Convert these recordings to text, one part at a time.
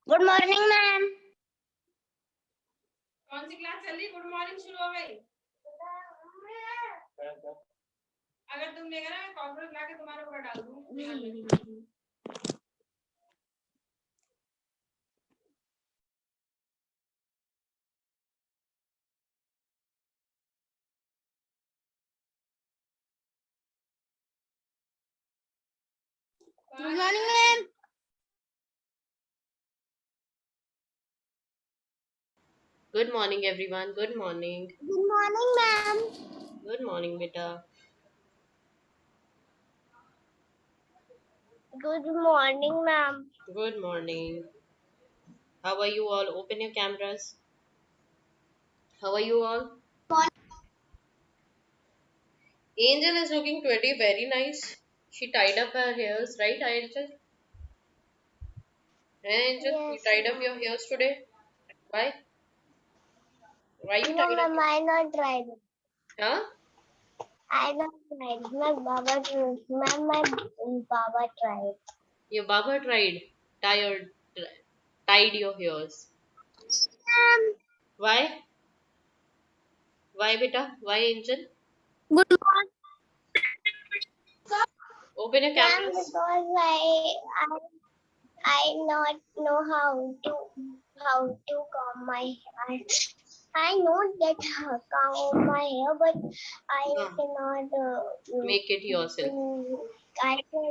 Good morning ma'am. कौन सी class चल रही? गुड मॉर्निंग शुरू हो गई। अगर तुम लेगा ना कॉकरोच लाके तुम्हारे ऊपर डाल दूँ। Good morning ma'am. Good morning, everyone. Good morning. Good morning ma'am. Good morning, beta. Good morning ma'am. Good morning. How are you all? Open your cameras. How are you all? Angel is looking today very nice. She tied up her hairs, right, Angel? Hey, Angel, you Yes tied up your ma'am. hairs today. Why? Why you No tied up ma'am, your? I not tried. Huh? I not tried. My Baba tried. Ma'am, my Baba tried. Your Baba tied tied your hairs. Ma'am. Why? Why, beta? Why, Angel? Good morning. Open your Ma'am, cameras. because I not know how to comb my hair. I know that comb my hair, but I Huh. cannot. Make it yourself. I can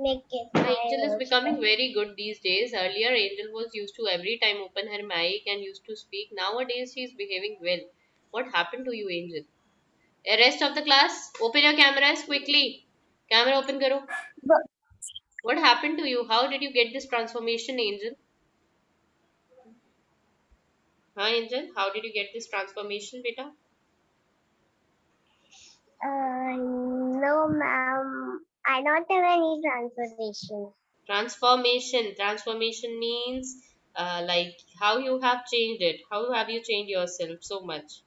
make it Angel is becoming myself. very good these days. Earlier, Angel was used to every time open her mic and used to speak. Nowadays, she is behaving well. What happened to you, Angel? Rest of the class, open your cameras quickly. Camera open karo. But What happened to you? How did you get this transformation, Angel? Huh, Angel? How did you get this transformation, beta? no, ma'am. I don't have any transportation. Transformation. Transformation means like how you have changed it. How have you changed yourself so much?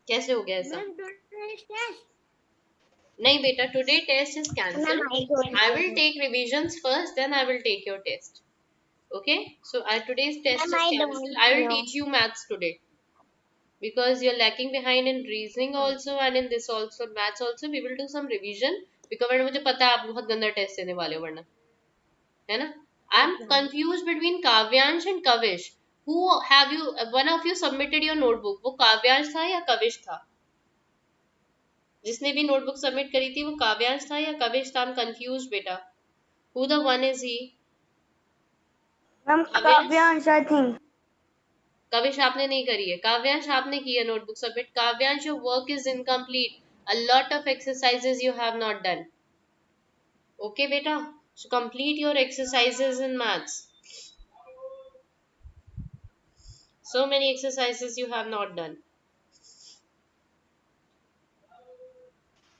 कैसे हो गया ऐसा? Ma'am, don't test. नहीं बेटा, today test is Ma'am, cancelled. I don't I will know. take revisions first, then I will take your test. Okay? So today's test Ma'am, is I cancelled. don't I will know. teach you maths today because you're lacking behind in reasoning also and in this also maths also. We will do some revision because मुझे पता है आप बहुत गंदा test देने वाले हो वरना है ना. I'm confused between Kavyansh and Kavish. Who have you? One of you submitted your notebook. वो काव्यांश था या कविश था? जिसने भी नोटबुक सबमिट करी थी वो काव्यांश था या कविश था? I'm confused बेटा. Who the one is he? Ma'am, Kavyansh. Kavyansh, I think. Kavish आपने नहीं करी है. काव्यांश आपने की है notebook submit. Kavyansh your work is incomplete. A lot of exercises you have not done. Okay बेटा. So complete your exercises in maths. So many exercises you have not done.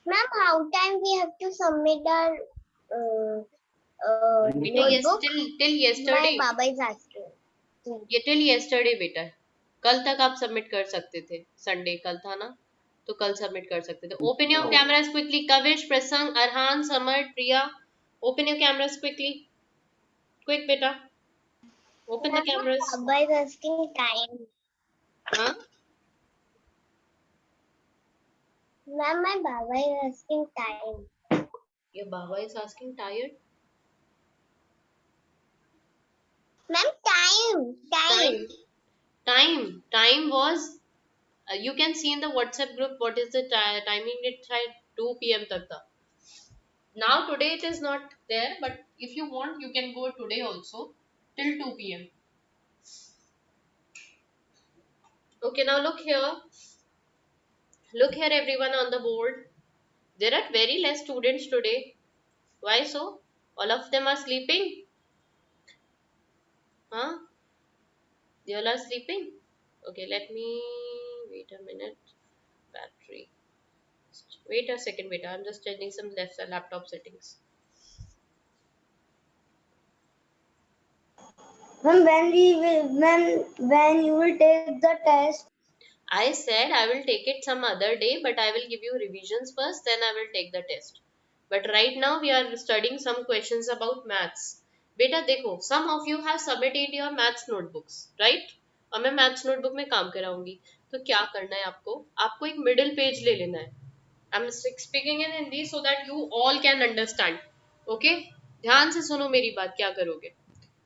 Ma'am, how time we have to submit our बेटा yes, notebook? till My yesterday. Baba is asking. ये till yesterday बेटा. कल तक आप submit कर सकते थे. Sunday कल था ना, तो कल सबमिट कर सकते थे. Open your cameras quickly. Kavish, Prasang, Arhan, Samar, Priya. Open your cameras quickly. Quick बेटा. Open the Ma'am, my cameras. Baba is asking time. Huh? Ma'am, my Baba is asking time. Your Baba is asking tired. Ma'am, time. Time was. You can see in the WhatsApp group what is the timing. It tried 2 p.m. तक था. Now today it is not there, but if you want, you can go today also till 2 p.m. Okay, now look here. Look here, everyone on the board. There are very less students today. Why so? All of them are sleeping. Huh? They all are sleeping. Okay, let me wait a minute. Battery. Wait a second, wait. I'm just changing some left laptop settings. Ma'am, when you will take the test? I said I will take it some other day, but I will give you revisions first, then I will take the test. But right now we are studying some questions about maths. बेटा देखो, some of you have submitted your maths notebooks, right? और मैं maths notebook में काम कराऊंगी. तो क्या करना है आपको? आपको एक middle page ले लेना है. I'm speaking in Hindi so that you all can understand. Okay? ध्यान से सुनो मेरी बात. क्या करोगे?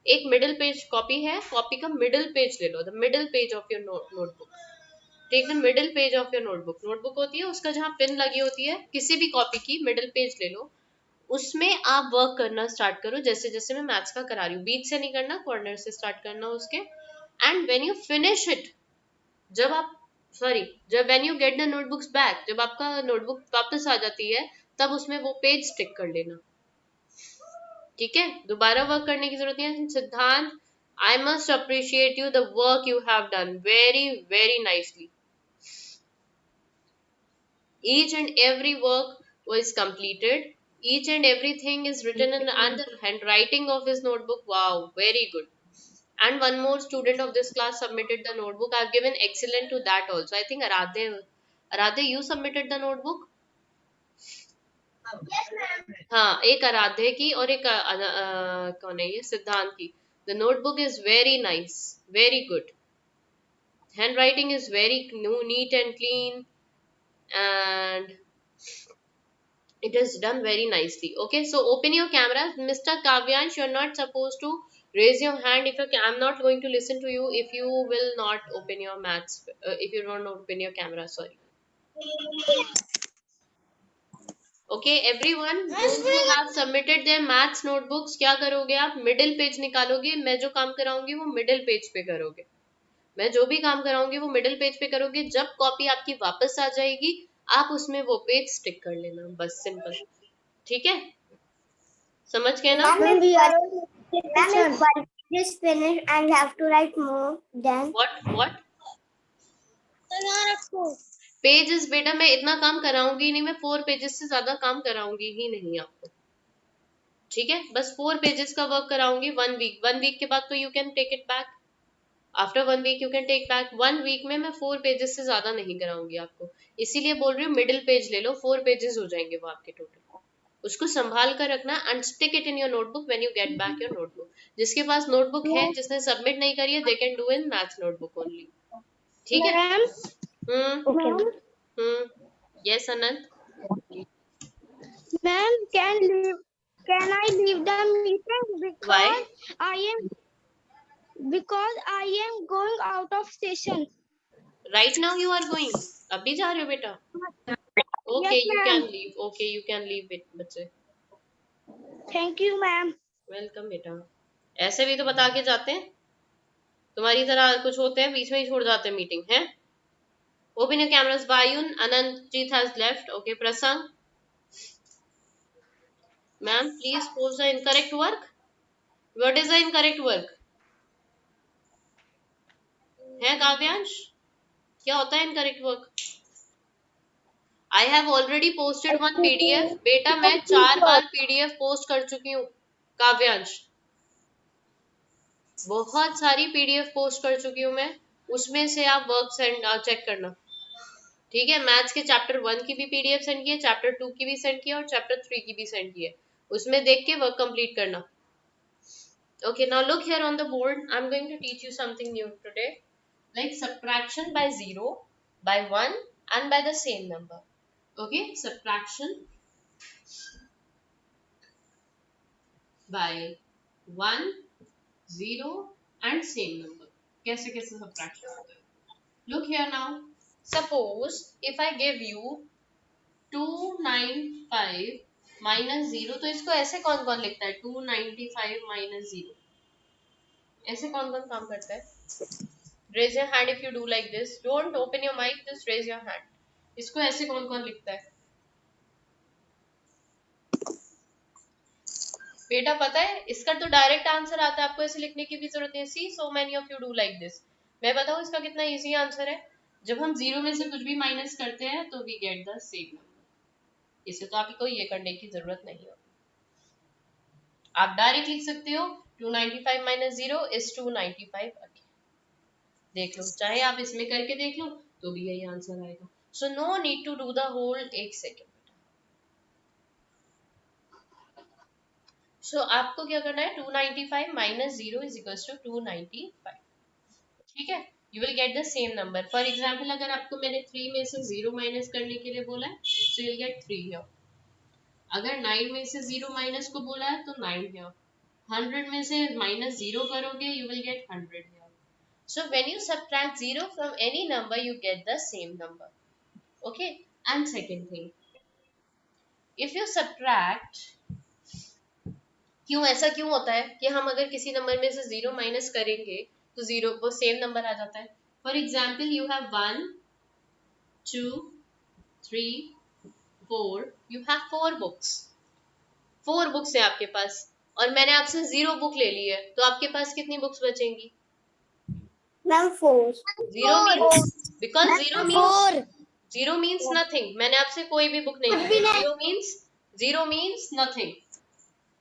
एक मिडिल पेज कॉपी है, कॉपी का मिडिल पेज ले लो, the middle page of your notebook. Take the middle page of your notebook. Notebook होती है, उसका जहाँ पिन लगी होती है, किसी भी कॉपी की मिडिल पेज ले लो. उसमें आप वर्क करना स्टार्ट करो, जैसे जैसे मैं मैथ्स का करा रही हूँ. बीच से नहीं करना, कॉर्नर से स्टार्ट करना उसके. And when you finish it, जब आप जब when you get the notebooks back, जब आपका नोटबुक वापस आ जाती है, तब उसमें वो पेज स्टिक कर लेना. ठीक है, दोबारा वर्क करने की जरूरत नहीं है. सिद्धांत, I must appreciate you, the work you have done very very nicely. Each and every work was completed. Each and everything is written in the handwriting of his notebook. Wow, very good. And one more student of this class submitted the notebook. I've given excellent to that also. I think Aradhe, you submitted the notebook. हाँ, एक आराध्य की और एक कौन है ये, सिद्धांत की. The notebook is very nice, very good. Handwriting is very neat and clean, and it is done very nicely. Okay, so open your camera. Mr. Kavyansh, you're not supposed to raise your hand if I'm not going to listen to you if you will not open your maths, if you don't open your camera, sorry. Okay, everyone, those who have submitted their maths notebooks, क्या करोगे आप? Middle page निकालोगे. मैं जो काम कराऊंगी वो middle page पे करोगे. मैं जो भी काम कराऊंगी वो मिडिल पेज पे करोगे. जब कॉपी आपकी वापस आ जाएगी, आप उसमें वो पेज स्टिक कर लेना. बस सिंपल. ठीक है, समझ गए ना? Ma'am, if one page is finished and have to write more, then what pages? बेटा मैं इतना काम कराऊंगी नहीं, मैं 4 पेजेस से ज्यादा काम कराऊंगी ही नहीं आपको. ठीक है, बस 4 पेजेस का वर्क कराऊंगी. 1 वीक के बाद तो you can take it back. After 1 week you can take back. 1 week में मैं 4 पेजेस से ज्यादा नहीं कराऊंगी आपको. इसीलिए बोल रही हूँ मिडिल पेज ले लो. 4 पेजेस हो जाएंगे वो आपके टोटल. उसको संभाल कर रखना and stick it in your notebook when you get back your notebook. जिसके पास नोटबुक है, जिसने सबमिट नहीं करी है, they can do in maths notebook only. ठीक है. Yes, Anand. Ma'am, can I leave the meeting because Why? because I am going out of station. Right now you are going. अभी जा रहे हो बेटा? Okay, Yes, you ma'am. can leave. Okay, you can leave बच्चे. Thank you, ma'am. Welcome बेटा. ऐसे भी तो बता के जाते हैं. तुम्हारी तरह कुछ होते हैं बीच में ही छोड़ जाते हैं मीटिंग है. Open your cameras. Bayun, Anandjeet has left. Okay, Prasang. Ma'am, please post the incorrect work. What is the incorrect work? है काव्यांश? क्या होता है incorrect work? I have already posted 1 PDF. बेटा मैं 4 बार PDF पोस्ट कर चुकी हूँ काव्यांश. बहुत सारी PDF पोस्ट कर चुकी हूँ मैं. उसमें से आप वर्क सेंड चेक करना. ठीक है, मैथ्स के चैप्टर 1 की भी PDF सेंड की है, चैप्टर 2 की भी सेंड की है और चैप्टर 3 की भी सेंड की है. उसमें देख के वर्क कंप्लीट करना. Okay, now look here on the board. I'm going to teach you something new today, like subtraction by 0, by 1 and by the same number. Okay, subtraction by 1, 0 and same number. कैसे कैसे subtraction होता है? Look here now. Suppose if I give you 295 minus 0, तो इसको ऐसे कौन कौन लिखता है? 295 minus 0. ऐसे कौन कौन काम करता है? Raise your hand if you do like this. Don't open your mic, just raise your hand. इसको ऐसे कौन कौन लिखता है? बेटा पता है, इसका तो डायरेक्ट आंसर आता है, आपको ऐसे लिखने की भी जरूरत नहीं. See so many of you do like this. मैं बताऊं इसका कितना इजी आंसर है. जब हम 0 में से कुछ भी माइनस करते हैं तो we get the same number. इसे तो आपको ये करने की जरूरत नहीं है. आप डायरेक्ट लिख सकते हो 295 minus 0 is 295. देख लो, चाहे आप इसमें करके देख लो, तो भी यही आंसर आएगा. So no need to do the whole. एक सेकेंड. सो आपको क्या करना है, 295 माइनस 0 इज इक्वल्स टू 295. ठीक है, you will get the same number. For example अगर आपको मैंने 3 में से 0 माइनस करने के लिए बोला है, so you will get 3 here. अगर 9 में से 0 माइनस को बोला है तो 9 हियर. 100 में से माइनस 0 करोगे, you will get 100 here. So when you subtract 0 from any number, you get the same number. Okay. And second thing, if you subtract, क्यों ऐसा क्यों होता है कि हम अगर किसी नंबर में से 0 माइनस करेंगे तो 0 वो सेम नंबर आ जाता है. For example you have 1 2 3 4, you have 4 books. 4 books है आपके पास और मैंने आपसे 0 बुक ले ली है, तो आपके पास कितनी books बचेंगी? Ma'am 4. 0 means, because 0 means nothing. मैंने आपसे कोई भी बुक नहीं ली. 0 means nothing.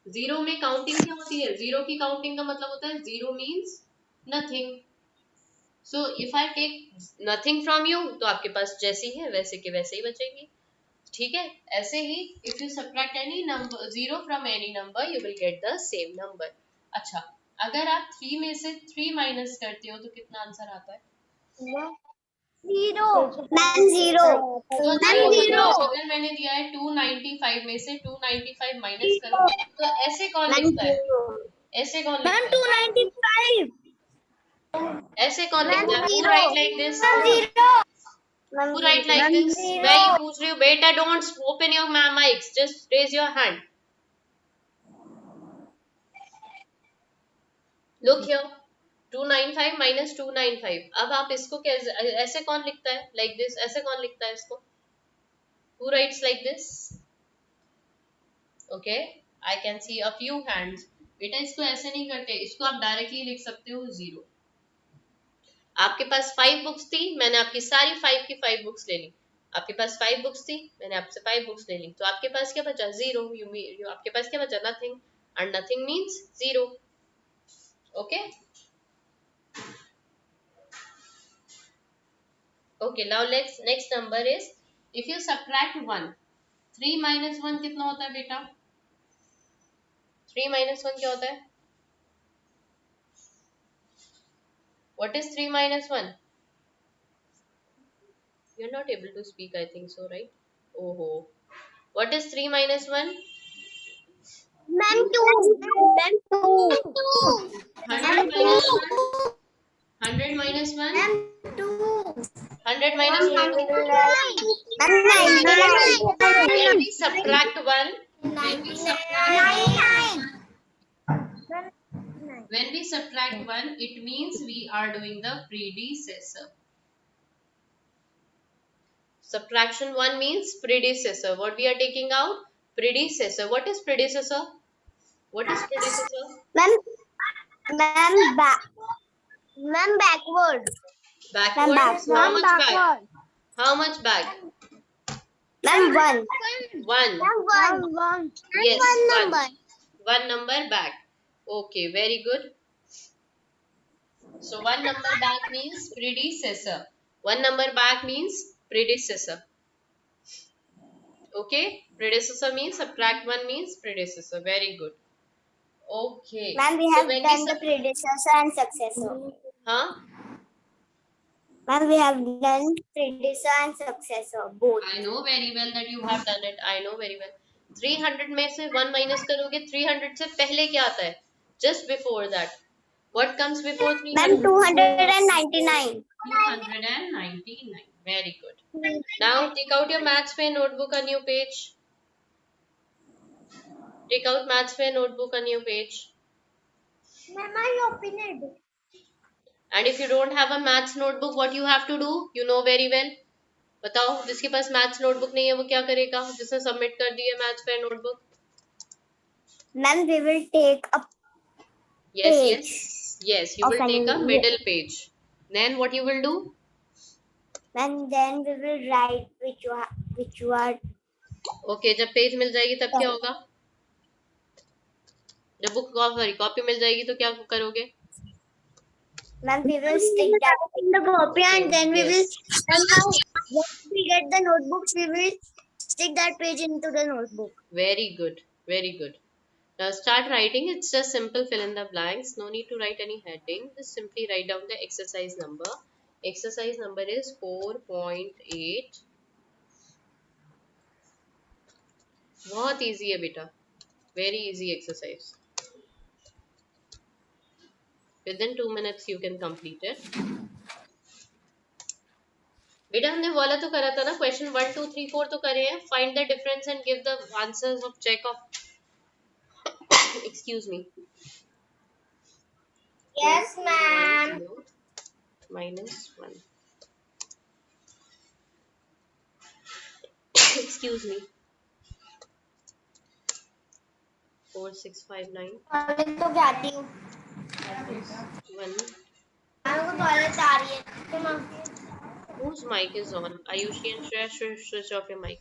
0 में काउंटिंग क्या होती है? 0 की काउंटिंग का मतलब होता है 0 means nothing. So if I take nothing from you, तो आपके पास जैसी है वैसे के वैसे ही बचेंगी. ठीक है, ऐसे ही if you subtract any number 0 from any number, you will get the same number. अच्छा, अगर आप 3 में से 3 माइनस करते हो तो कितना आंसर आता है? 0. मैम 0. तो अगर मैंने दिया है 295 में से 295 माइनस करो, तो ऐसे कौन लिखता है? ऐसे कौन लिखता है? 295. ऐसे कौन लिखता है? Who write like this? Who write like this? मैं ये पूछ रही हूँ बेटा, don't open your mics, just raise your hand. Look here, 295 minus 295. अब आप इसको कैसे, ऐसे कौन लिखता है? Like this, ऐसे कौन लिखता है इसको? Who writes like this? Okay, I can see a few hands. बेटा इसको ऐसे नहीं करते, इसको आप डायरेक्टली लिख सकते हो 0. आपके पास 5 बुक्स थी, मैंने आपकी सारी 5 की 5 बुक्स ले ली. आपके पास 5 बुक्स थी, मैंने आपसे 5 बुक्स ले ली, तो आपके पास क्या बचा? 0. आपके पास क्या बचा? Nothing. And nothing means 0. Okay. Okay, now let's next number is if you subtract 1. 3 minus 1 कितना होता है बेटा? 3 minus 1 क्या होता है? What is 3 minus 1? You're not able to speak, I think so, right? Oh. What is 3 minus 1? Ma'am 2. Ma'am 2. 100 minus 1? 100 minus 1? Ma'am 2. 100 minus 1? 99. When we subtract 1, when we subtract 1, it means we are doing the predecessor. Subtraction 1 means predecessor. What we are taking out? Predecessor. What is predecessor? What is predecessor? Ma'am backward. Backwards. How much back? How much back? Ma'am 1. 1. One. Yes, One 1. number. 1 number back. Okay, very good. So 1 number back means predecessor. 1 number back means predecessor. Okay, predecessor means subtract 1 means predecessor. Very good. Okay. Ma'am, we have done the predecessor and successor. Huh? Ma'am, we have done predecessor and successor both. I know very well that you have done it. I know very well. 300 में से 1 minus करोगे, 300 से पहले क्या आता है? Just before that. What comes before 300? Ma'am, 299. 299. Very good. Now take out your maths pen, notebook, a new page. Take out maths pen, notebook, a new page. Ma'am, I open it. And if you don't have a maths notebook, what you have to do? You know very well. बताओ, जिसके पास maths notebook नहीं है वो क्या करेगा? जिसने submit कर दी है मैथ्स पे notebook. Ma'am, we will take a yes, you will take a middle page. Then what you will do? And then we will write which you are. Okay, जब पेज मिल जाएगी तब क्या होगा? जब बुक कॉपी मिल जाएगी तो क्या करोगे? Ma'am, we will stick that in the copy and then we will, and now once we get the notebooks, we will stick that page into the notebook. Very good. Very good. Now start writing. It's just simple fill in the blanks. No need to write any heading. Just simply write down the exercise number. Exercise number is 4.8. बहुत easy है बेटा. Very easy exercise. Within 2 minutes you can complete it. बेटा हमने वाला तो करा था ना. Question 1, 2, 3, 4 तो करे हैं. Find the difference and give the answers of check of. Excuse me. Yes, ma'am. 0 minus 1. Excuse me. 4, 6, 5, 9. College तो जाती हूँ. 1. मेरे को कॉलेज आ रही है. Whose mic is on? Ayushi and Shreya, switch off your mic.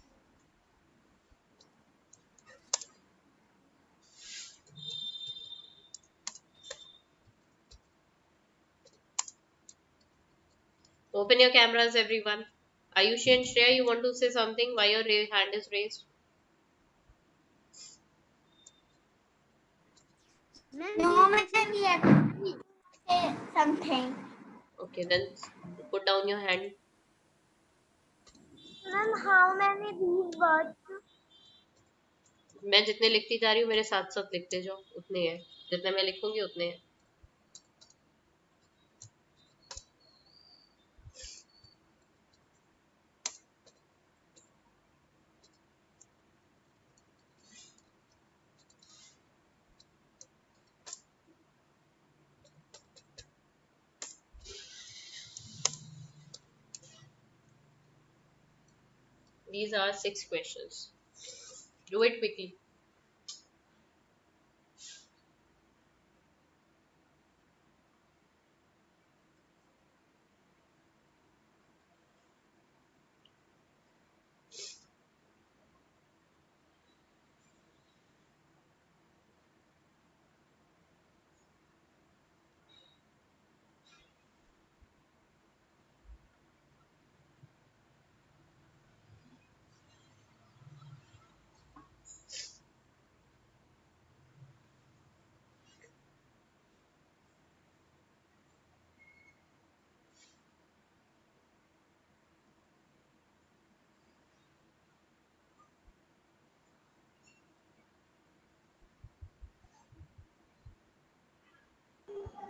Open your cameras, everyone. Ayushi and Shreya, you want to say something? Why your hand is raised? No, ma'am, we have to say something. Okay, then put down your hand. Ma'am, how many these words? मैं जितने लिखती जा रही हूँ मेरे साथ साथ लिखते जाओ. उतने हैं. जितने मैं लिखूंगी उतने हैं. These are 6 questions. Do it quickly.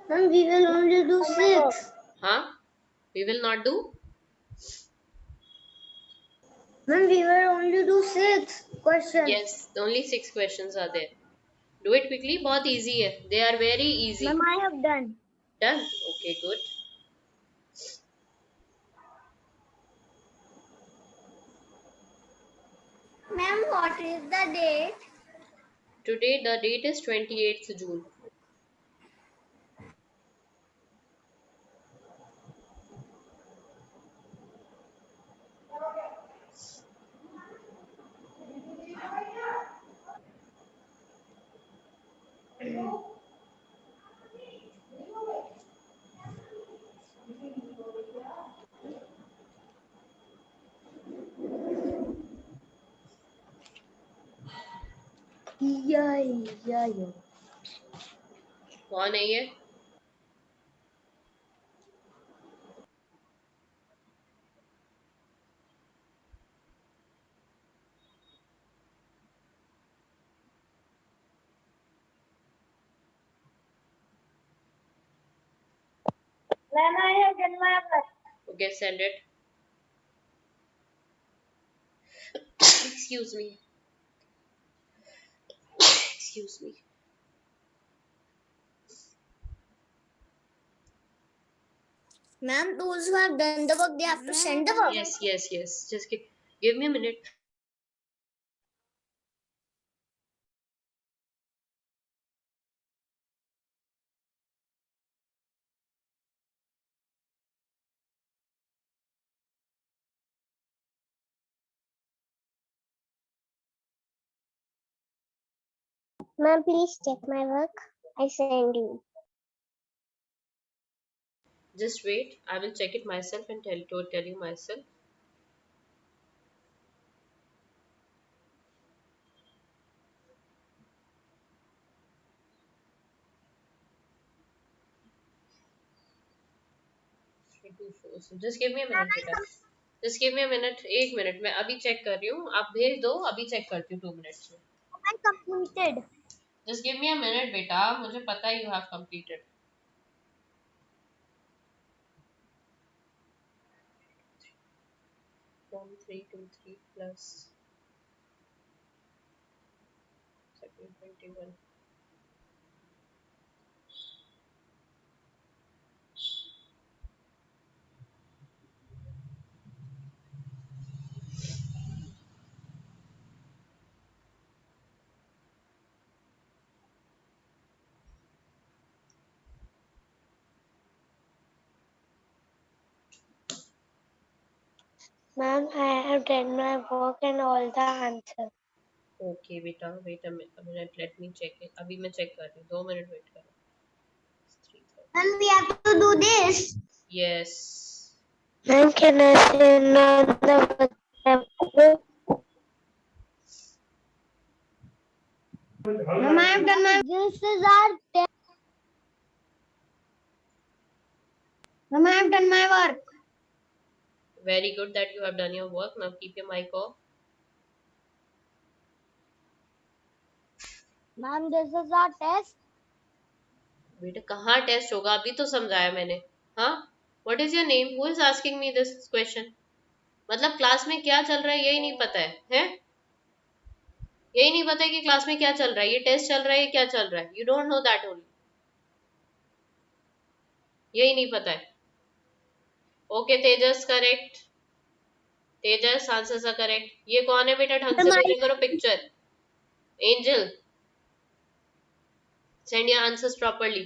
Ma'am, we will only do 6. Huh? We will not do? Ma'am, we will only do 6 questions. Yes, only 6 questions are there. Do it quickly. बहुत easy है. They are very easy. Ma'am, I have done. Done? Okay, good. Ma'am, what is the date? Today the date is 28th June. Yeah. कौन है ये? Ma'am, I have done my work. Okay, send it. Excuse me. Excuse me. Ma'am, those who have done the work, they have to send the work. Yes. Just give me a minute. Ma'am, please check my work. I send you. Just wait. I will check it myself and tell you myself. Three, two, four. So just give me a minute, beta. Just give me a minute. एक minute मैं अभी check कर रही हूँ. आप भेज दो. अभी चेक करती हूँ 2 minutes में. I completed. Just give me a minute, बेटा. मुझे पता है you have completed. 1323 plus 21. Ma'am, I have done my work and all the answers. Okay, बेटा. Wait a minute. Let me check it. अभी मैं check कर रही हूँ. 2 minute wait करो. 3:30. Ma'am, we have to do this. Yes. Ma'am, can I send on the WhatsApp group? Ma'am, I have done my. This is our test. Ma'am, I have done my work. Very good that you have done your work. Now keep your mic off. Ma'am, this is our test. बेटा कहाँ test होगा? अभी तो समझाया मैंने. हाँ. What is your name? Who is asking me this question? मतलब class में क्या चल रहा है यही नहीं पता है? हैं? यही नहीं पता है कि क्लास में क्या चल रहा है. ये टेस्ट चल रहा है, ये क्या चल रहा है. You don't know that only. यही नहीं पता है. Okay, तेजस करेक्ट. तेजस आंसर सा करेक्ट. ये कौन है बेटा? ढंग से भेजा करो picture. Angel, send your answers properly.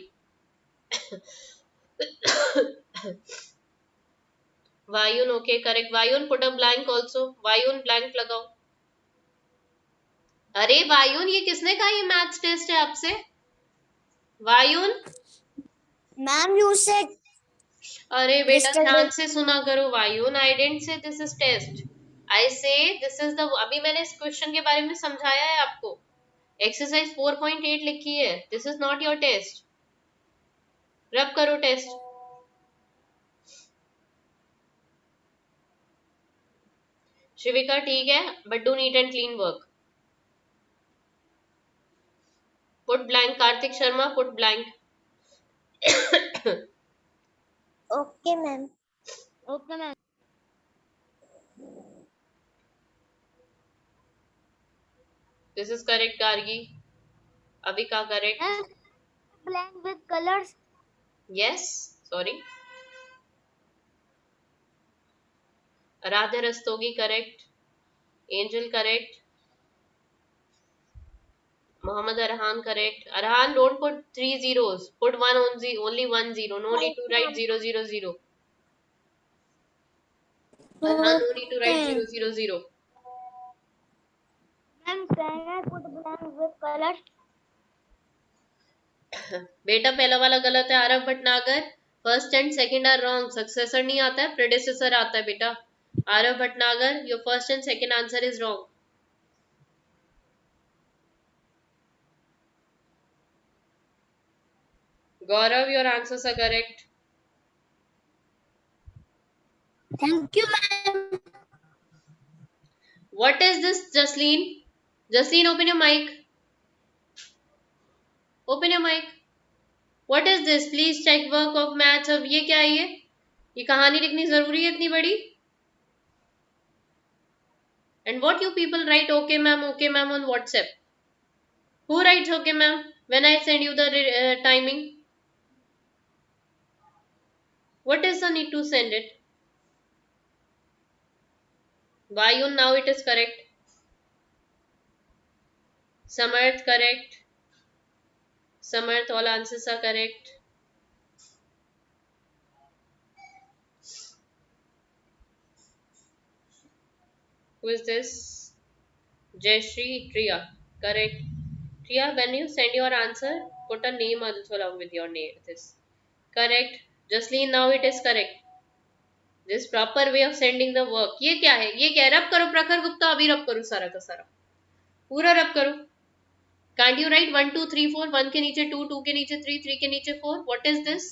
वायुन, okay, correct. वायुन, put a blank also. वायुन blank लगाओ. अरे वायुन, ये किसने कहा ये मैथ्स टेस्ट है आपसे? वायुन. Ma'am, you said. अरे बेटा Yesterday. ध्यान से सुना करो. वायुन, आई didn't say this is test. आई से दिस इज द. अभी मैंने इस क्वेश्चन के बारे में समझाया है आपको. एक्सरसाइज 4.8 लिखी है. This is not your test. Rub करो टेस्ट. शिविका ठीक है, but do neat and clean work. Put blank. Kartik Sharma, put blank. Okay, ma'am. Okay, ma'am. This is correct Gargi. अभी का correct. And blank with colors. Yes. Sorry. Aaradhya Rastogi correct. Angel correct. Muhammad Arhan correct. Arhan, don't put 3 zeros. Put one only 1 0. No need to write 0 0 0. Arhan, no need to write 0 0 0. Ma'am, can I put blank with colors? बेटा पहला वाला गलत है. Aarav Bhatnagar. First and second are wrong. Successor नहीं आता है, predecessor आता है बेटा. Aarav Bhatnagar, your first and second answer is wrong. Gaurav, your answers are correct. Thank you, ma'am. What is this, Jasleen? Jasleen, open your mic. Open your mic. What is this? Please check work of maths. अब ये क्या है ये कहानी लिखनी जरूरी है इतनी बड़ी? And what you people write okay ma'am on WhatsApp? Who writes okay ma'am when I send you the timing? What is the need to send it? Vayun, now it is correct. Samarth correct. Samarth, all answers are correct. Who is this? Jayashree, Triya. Correct. Triya, when you send your answer, put a name also along with your name. This. Correct. Jasleen, now it is correct. This proper way of sending the work. ये क्या है? ये क्या है? रब करो प्रखर गुप्ता, अभी रब करो सारा का सारा, पूरा रब करो. Can't you write 1 2 3 4? 1 के नीचे 2, 2 के नीचे 3, 3 के नीचे 4. What is this?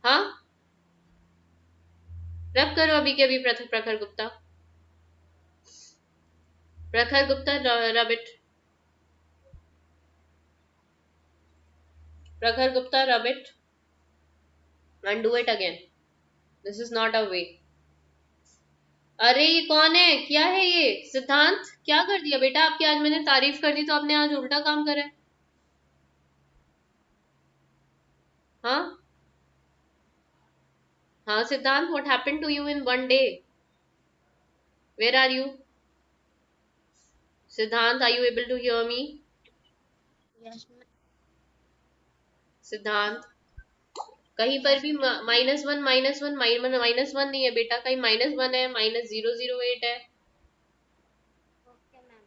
हाँ, रब करो अभी के अभी प्रखर गुप्ता. प्रखर गुप्ता, rub it. प्रखर Gupta, rub it and do it again. This is not a way. अरे ये कौन है? क्या है ये? सिद्धांत, क्या कर दिया बेटा आपकी? आज मैंने तारीफ कर दी तो आपने आज उल्टा काम करा है. हाँ हाँ सिद्धांत, what happened to you in one day? Where are you? सिद्धांत, are you able to hear me? Yes, ma'am. सिद्धांत, कहीं पर भी -1 -1 -1 नहीं है बेटा, कहीं -1 है, -008 है. Okay, ma'am.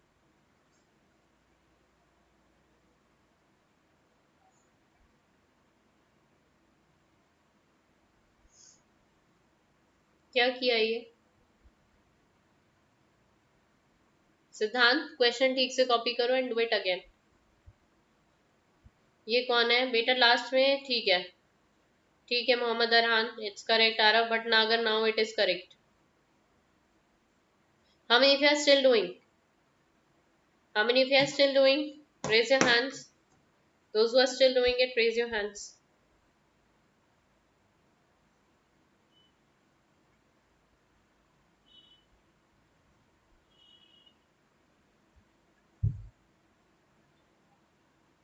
क्या किया ये? सिद्धांत, क्वेश्चन ठीक से कॉपी करो एंड डू इट अगेन. ये कौन है बेटा लास्ट में? ठीक है Mohammad Arhan, it's correct. Aarav Bhatnagar, now it is correct. How many of you are still doing? How many of you are still doing? Raise your hands. Those who are still doing it, raise your hands.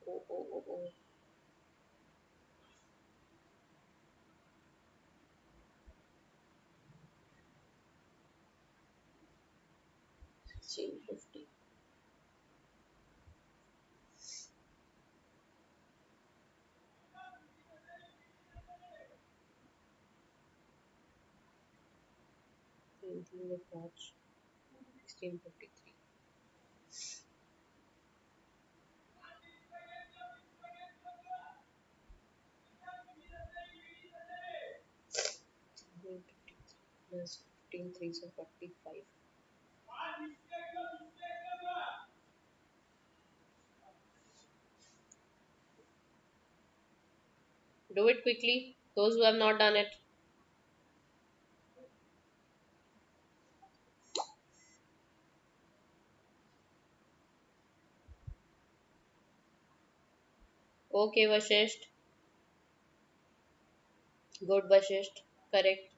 Oh. 16:50. March 16:53. Plus 15 3 so 45. Do it quickly, those who have not done it. Okay, Vashisht. Good, Vashisht. Correct.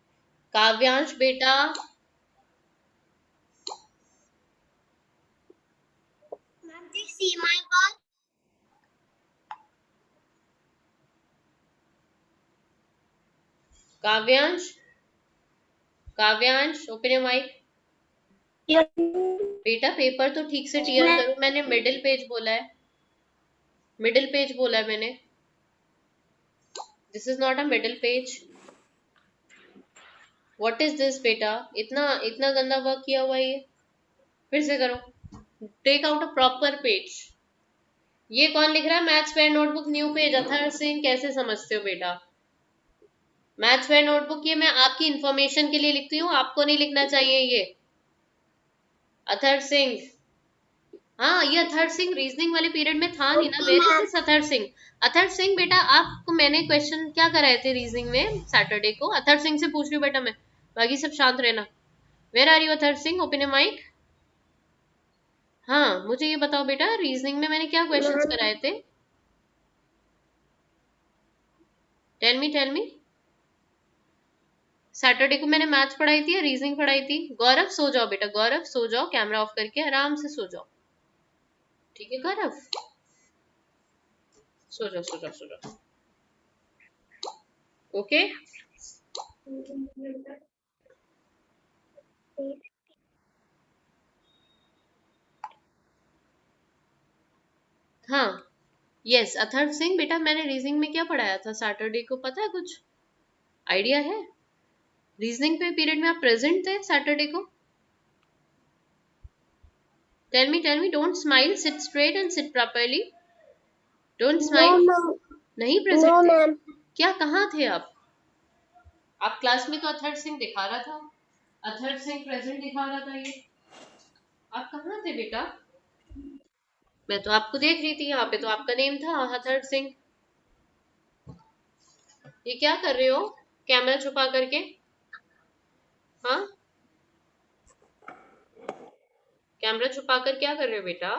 Kavyansh, beta. Ma'am, do you see my ball? Kavyansh, open your mic. Yes. बेटा paper तो ठीक से tier करो. मैंने middle page बोला है, middle page बोला है मैंने. This is not a middle page. What is this बेटा? इतना इतना गंदा वर्क किया हुआ है ये. फिर से करो. Take out a proper page. ये कौन लिख रहा है? Maths fair notebook new page. Athar Singh, कैसे समझते हो बेटा? मैथ्स फेयर नोटबुक ये मैं आपकी इंफॉर्मेशन के लिए लिखती हूँ, आपको नहीं लिखना चाहिए ये. अथर सिंह, हाँ ये अथर सिंह रीजनिंग वाले पीरियड में था नहीं ना. Where is this Athar Singh? Athar Singh बेटा, आपको मैंने क्वेश्चन क्या कराए थे रीजनिंग में सैटरडे को? अथर सिंह से पूछ रही हूँ बेटा मैं, बाकी सब शांत रहना. Where are you Athar Singh? Open your mic. हाँ मुझे ये बताओ बेटा, रीजनिंग में मैंने क्या क्वेश्चंस कराए थे? Tell me. सैटरडे को मैंने मैथ्स पढ़ाई थी या रीजनिंग पढ़ाई थी? गौरव सो जाओ बेटा, गौरव सो जाओ, कैमरा ऑफ करके आराम से सो जाओ. ठीक है गौरव, सो जाओ. ओके. हाँ यस अथर्व सिंह बेटा, मैंने रीजनिंग में क्या पढ़ाया था सैटरडे को, पता है? कुछ आइडिया है? रीजनिंग पे पीरियड में आप प्रेजेंट थे सैटरडे को? Tell me. Don't smile, sit straight and sit properly. Don't smile. नहीं प्रेजेंट थे? क्या, कहाँ थे आप? आप क्लास में तो अथर्व सिंह दिखा रहा था, अथर्व सिंह प्रेजेंट दिखा रहा था। ये आप कहाँ थे बेटा? मैं तो आपको देख रही थी, यहाँ पे तो आपका नेम था अथर्व सिंह। ये क्या कर रहे हो कैमरा छुपा करके? हाँ, कैमरा छुपा कर क्या कर रहे हो बेटा?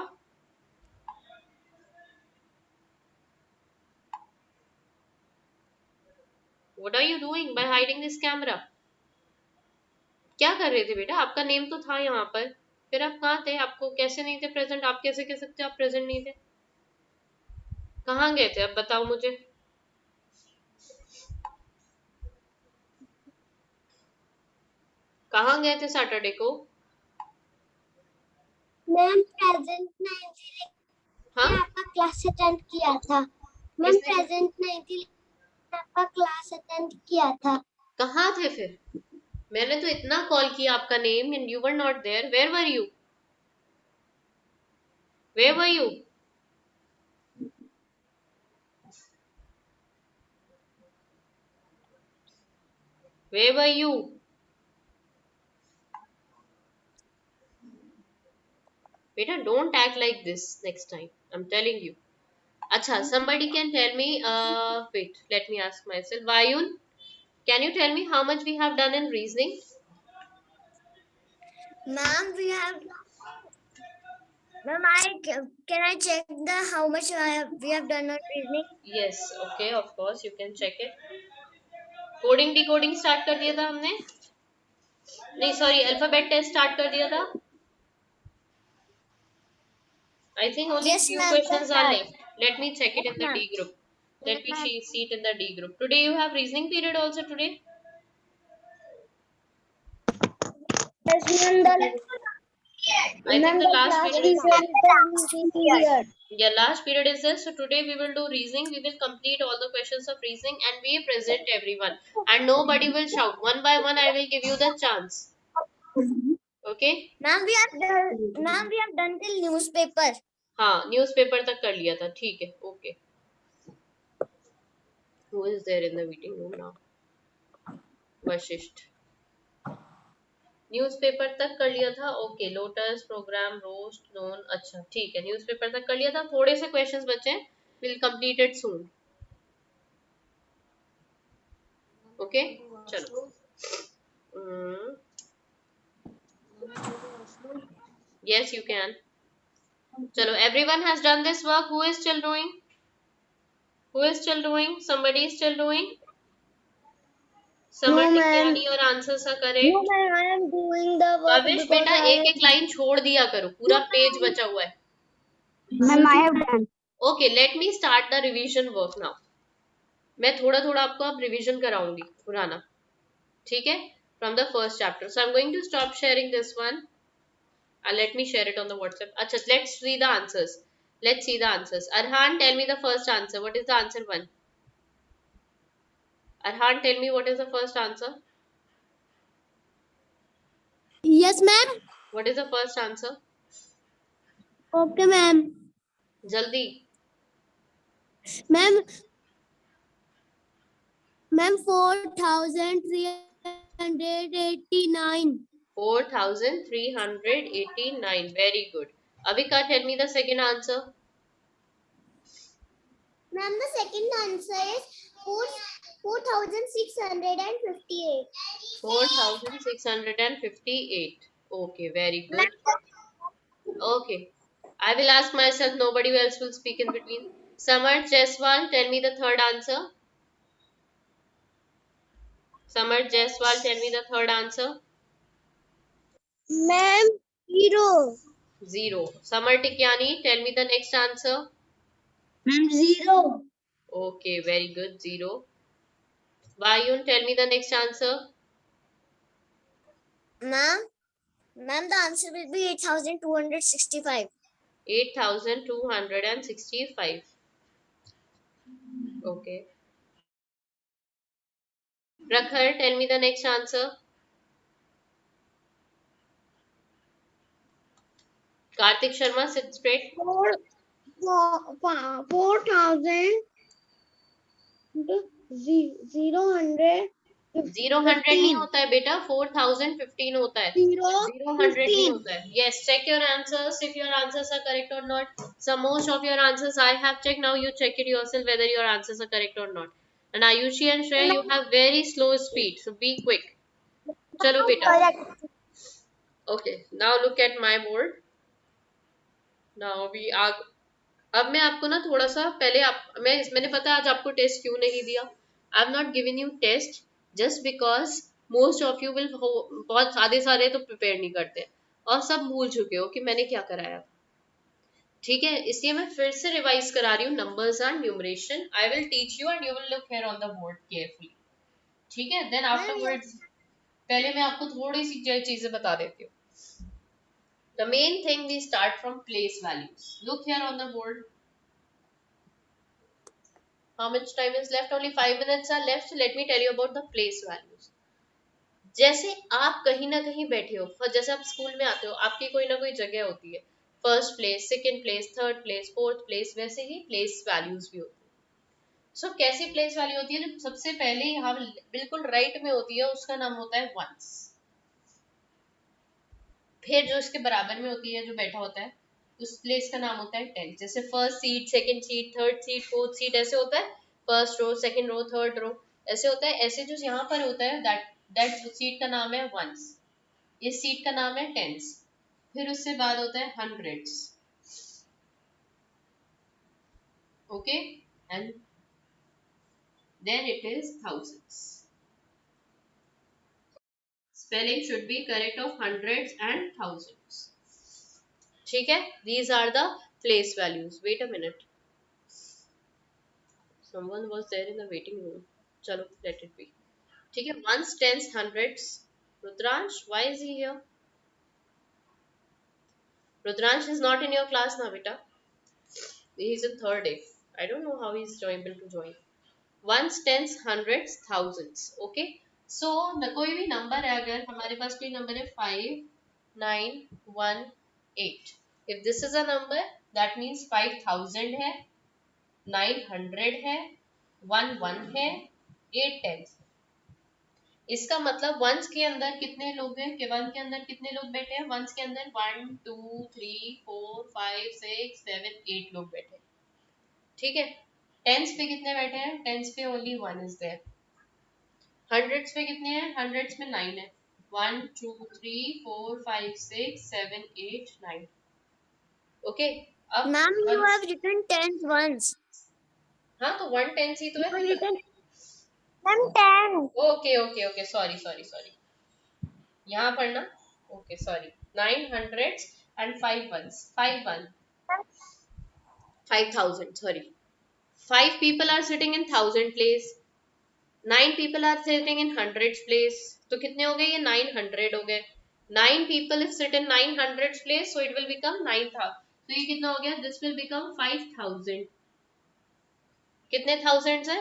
What are you doing by hiding this camera? क्या कर रहे थे बेटा? आपका नेम तो था यहाँ पर, फिर आप कहाँ थे? आपको कैसे नहीं थे प्रेजेंट? आप कैसे कह सकते हो आप प्रेजेंट नहीं थे? कहाँ गए थे अब बताओ मुझे। कहाँ गए थे सैटरडे को? मैम प्रेजेंट नहीं थी, हाँ, लेकिन आपका क्लास अटेंड किया था। मैम किसने? प्रेजेंट नहीं थी, लेकिन आपका क्लास अटेंड किया था। कहाँ थे फिर? मैंने तो इतना कॉल किया आपका name and you were not there. Where were you? Where were you? Where were you? बेटा don't act like this next time, I am telling you. अच्छा, somebody can tell me, wait, let me ask myself. Vayun, can you tell me how much we have done in reasoning? Ma'am, can I check the how much we have done on reasoning? Yes, okay, of course you can check it. Coding decoding start कर दिया था हमने, नहीं sorry, alphabet test start कर दिया था। I think only Yes, few ma'am. questions are left. Let me check it Yes, in the ma'am. D group. Yes, Let me ma'am. see it in the D group. Today you have reasoning period also today. Yes, ma'am. I think the The last last period is period there. is the reasoning period. Yeah, last period is there. So today we will do reasoning. We will complete all the questions of reasoning and we present everyone. And nobody will shout. One by one, I will give you the chance. Okay? Ma'am, we have done till newspaper. हाँ, newspaper तक कर लिया था, ठीक है, okay. Who is there in the meeting room now? Vashishtha. Newspaper तक कर लिया था, okay. Lotus, programme, roast, known, अच्छा ठीक है, न्यूज़पेपर तक कर लिया था। थोड़े से क्वेश्चंस बचे हैं, will complete it soon. Okay, चलो। Yes you can. चलो, everyone has done this work. Who is still doing? Who is still doing? somebody is still doing? No, Samar ma'am. टिकियानी और answers are No, correct. ma'am. I am doing the work Kavish because बेटा I एक एक line छोड़ दिया करो, पूरा page बचा हुआ है। Ma'am, I have done. Okay, let me start the revision work now. मैं थोड़ा थोड़ा आपको अब रिवीजन कराऊंगी पुराना, ठीक है, from the first chapter. So I am going to stop sharing this one. Let me share it on the WhatsApp. Acha, let's see the answers. Let's see the answers. Arhan, tell me the first answer. What is the answer one? Arhan, tell me what is the first answer. Yes, ma'am. What is the first answer? Okay, ma'am. Jaldi. Ma'am, 4,389. 4,389. Very good. Avika, tell me the second answer. Ma'am, the second answer is 4,658. 4,658. Okay, very good. Okay. I will ask myself, nobody else will speak in between. Samar Jaiswal, tell me the third answer. Samar Jaiswal, tell me the third answer. Ma'am, 0. 0. Samar Tikyani, tell me the next answer. Ma'am, 0. Okay, very good. 0. Vayun, tell me the next answer. Ma'am, the answer will be 8,265. 8,265. Okay. Prakhar, tell me the next answer. Karthik Sharma, sit straight. 4,000 000 0 100 नहीं होता है बेटा, 4015 होता है, 0 100 नहीं होता है. Yes, check your answers if your answers are correct or not. So most of your answers I have checked. Now you check it yourself whether your answers are correct or not. And Ayushi and Shreya, you have very slow speed, so be quick. चलो बेटा. Correct. Okay, now look at my board. Now we are. अब मैं आपको ना थोड़ा सा पहले मैंने पता आज आपको टेस्ट क्यों नहीं दिया. I am not giving you test just because most of you will, बहुत सारे सारे तो प्रिपेयर नहीं करते और सब भूल चुके हो कि मैंने क्या कराया. ठीक है, इसलिए मैं फिर से रिवाइज करा रही हूँ numbers and numeration. I will teach you and you will look here on the board carefully. ठीक है, देन आफ्टरवर्ड्स पहले मैं आपको थोड़ी सी चीजें बता देती हूँ. The main thing, we start from place values. Look here on the board. How much time is left? Only 5 minutes are left. So let me tell you about the place values. जैसे आप कहीं ना कहीं बैठे हो, जैसे आप school में आते हो, आपकी कोई ना कोई जगह होती है, first place, second place, third place, fourth place, वैसे ही प्लेस वैल्यूज भी होती है. सो कैसी प्लेस वैल्यू होती है? जो सबसे पहले यहाँ बिल्कुल राइट में होती है उसका नाम होता है वंस. फिर जो इसके बराबर में होती है, जो बैठा होता है, उस प्लेस का नाम होता है टेंथ. जैसे first seat, second seat, third seat, fourth seat, ऐसे होता है. First row, second row, third row, ऐसे होता है. ऐसे जो यहाँ पर होता है, दैट सीट का नाम है वंस. इस सीट का नाम है टेंस. फिर उससे बाद होता है hundreds. Okay, and then it is thousands. Spelling should be correct of hundreds and thousands. ठीक है, these are the place values. Wait a minute. Someone was there in the waiting room. चलो, let it be. ठीक है, ones, tens, hundreds. Rudransh, why is he here? Rudransh is not in your class now, beta. He is in third A. I don't know how he is able to join. Ones, tens, hundreds, thousands. Okay. So कोई भी number है, अगर हमारे पास कोई number है 5, 9, 1, 8. If this is a number, that means 5000 है, 900 है, 1 है, 8 10. इसका मतलब वंस के अंदर कितने लोग हैं, कि वन के अंदर कितने लोग बैठे हैं? वंस के अंदर 1 2 3 4 5 6 7 8 लोग बैठे हैं. ठीक है. टेंस पे कितने बैठे हैं? टेंस पे ओनली 1 इज देयर. हंड्रेड्स पे कितने हैं? हंड्रेड्स में 9 है. 1 2 3 4 5 6 7 8 9. ओके. अब Ma'am, you have written tens once. हाँ, तो 1 टेंस ही तो है. Ma'am, 10. Okay okay okay, sorry sorry sorry, यहाँ पर ना. Okay sorry. 9 hundreds and 5 ones. 5 1 5000, sorry. 5 people are sitting in 1000 place. 9 people are sitting in hundreds place. तो कितने हो गए? ये 900 हो गए. 9 people if sit in 900 place, so it will become 9000. तो ये कितना हो गया? This will become 5000. कितने thousands है?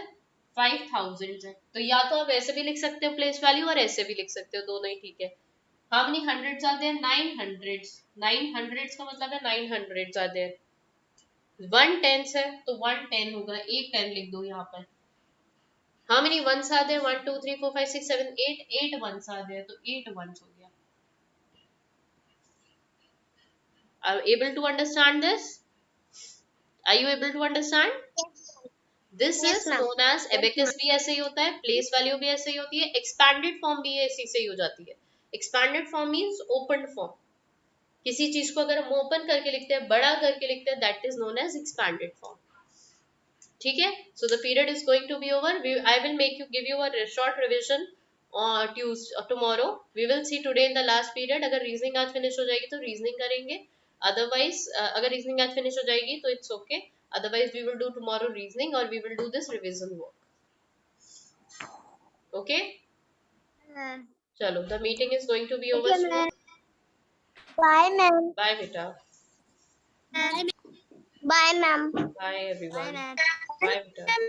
5000 है. तो या तो आप ऐसे भी लिख सकते हो प्लेस वैल्यू, और ऐसे भी लिख सकते हो, दोनों ही ठीक है. How many hundreds are there? 900s. 900s का मतलब है 900s are there. 1 tens है तो 1 10 होगा. एक 10 लिख दो यहाँ पर. How many ones are there? 1 2 3 4 5 6 7 8. 8 ones are there तो 8 ones हो गया. Are you able to understand this? Are you able to understand? This Yes, is ma'am. known as abacus. भी ऐसे ही होता है, प्लेस वैल्यू भी ऐसे ही होती है, एक्सपैंडेड फॉर्म भी ऐसी से ही हो जाती है. Expanded form means open form. किसी चीज को अगर हम ओपन करके लिखते हैं, बड़ा करके लिखते हैं, that is known as expanded form. ठीक है. So the period is going to be over. I will make you give you a short revision tomorrow. We will see today in the last period. अगर reasoning आज finish हो जाएगी तो reasoning करेंगे. Otherwise अगर reasoning आज finish हो जाएगी तो it's okay. Otherwise, we will do tomorrow reasoning, or we will do this revision work. Okay? Chalo, the meeting is going to be over Okay, soon. ma'am. Bye, ma'am. Bye, beta. Bye, ma'am. Bye, everyone. Bye, ma'am. Bye, beta.